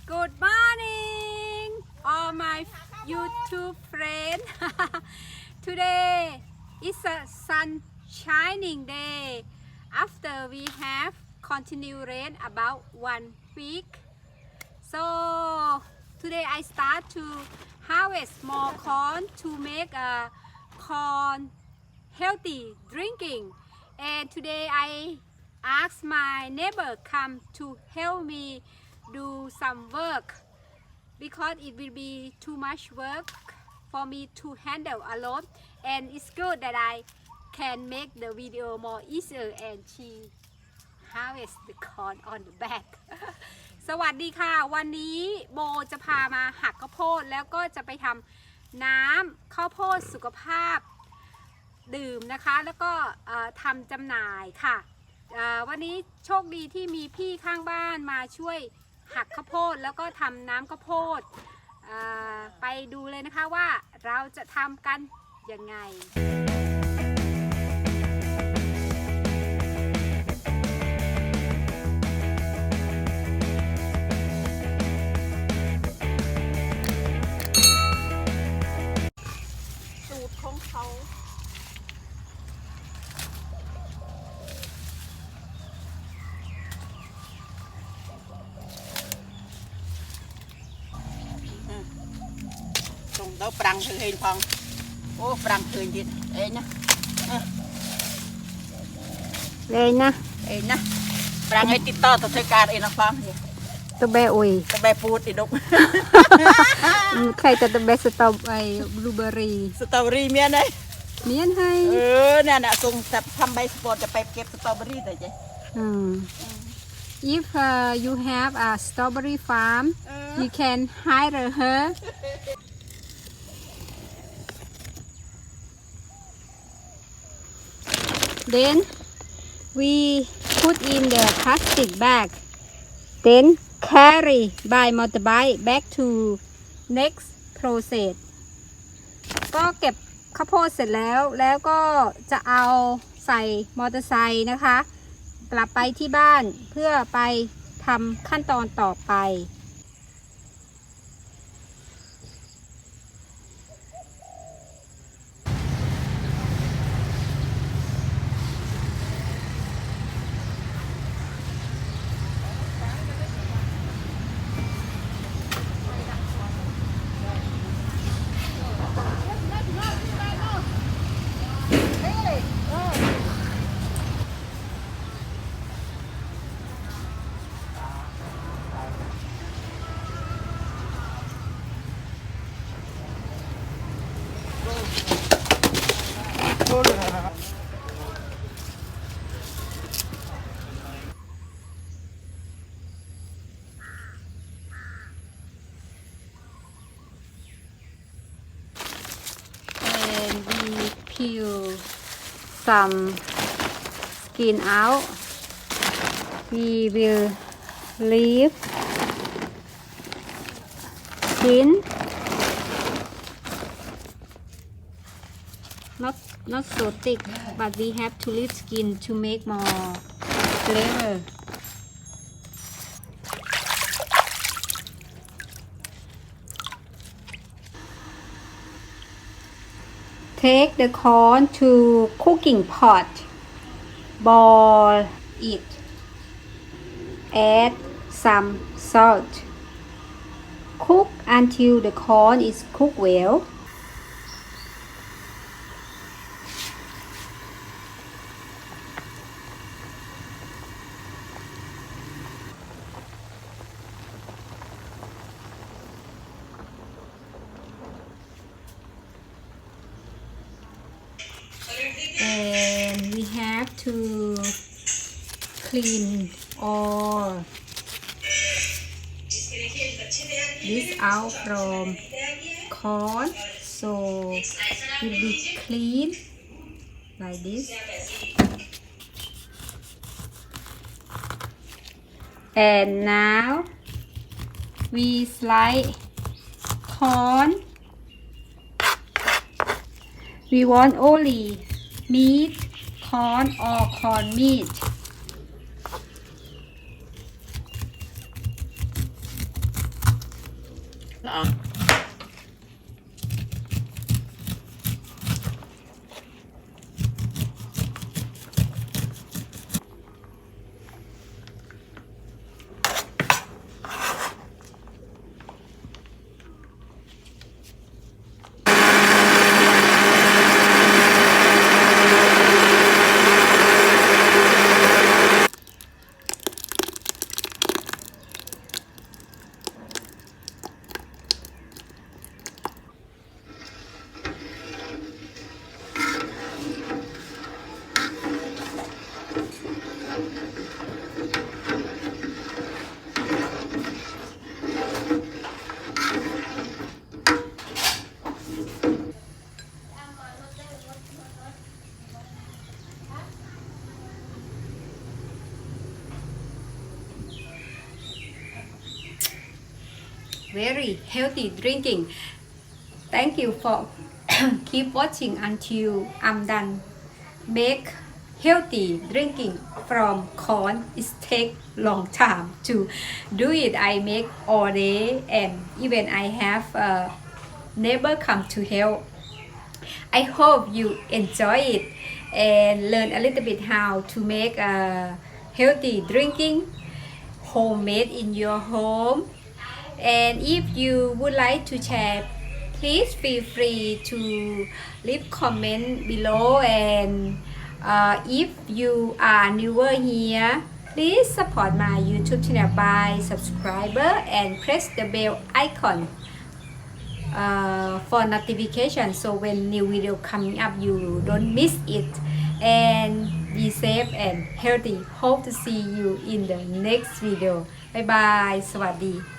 Good morning, all my YouTube friends. Today is a sun shining day after we have continued rain about 1 week. So today I start to harvest more corn to make a corn healthy drinking. And today I ask my neighbor come to help me do some work because it will be too much work for me to handle alone, and it's good that I can make the video more easier and she harvest the corn on the back สวัสดีค่ะวันนี้โบจะพามาหักข้าวโพดแล้วก็จะไปทำน้ำข้าวโพดสุขภาพดื่มนะคะแล้วก็ทำจำหน่ายค่ะวันนี้โชคดีที่มีพี่ข้างบ้านมาช่วยหักข้าวโพดแล้วก็ทำน้ำข้าวโพดไปดูเลยนะคะว่าเราจะทำกันยังไงสูตรของเขาđâu prang thử hình phong ô prang thử gì ấy nhá เลยนะ ấy nhá prang ấy tít to tôi thấy cà ấy nó phong gì ตะแบอุย cái bè put thì đúng ใครจะตะแบสตรอไอบลูเบอรี่ strawberry miên đấy เมียนให้ nè nè cùng tập thăm bay sportจะไปเก็บ strawberry แต่เจ๊ If you have a strawberry farm you can hire her then we put in the plastic bag then carry by motorbike back to next process ก็เก็บข้าวโพดเสร็จแล้วก็จะเอาใส่มอเตอร์ไซค์นะคะกลับไปที่บ้านเพื่อไปทำขั้นตอนต่อไปpeel some skin out we will leave skin not so thick but we have to leave skin to make more flavor Take the corn to cooking pot. Boil it. Add some salt. Cook until the corn is cooked well. And we have to clean all this out from corn so it will be clean like this. And now we slice corn. We want only meat, corn or corn meat. ល្អ very healthy drinking. Thank you for keep watching until I'm done. Make healthy drinking from corn. It take long time to do it. I make all day and even I have a neighbor come to help. I hope you enjoy it and learn a little bit how to make a healthy drinking homemade in your home. And if you would like to share, please feel free to leave comment below. And if you are newer here, please support my YouTube channel by subscriber and press the bell icon for notification, so when new video coming up you don't miss it. And be safe and healthy. Hope to see you in the next video. Bye bye. สวัสดี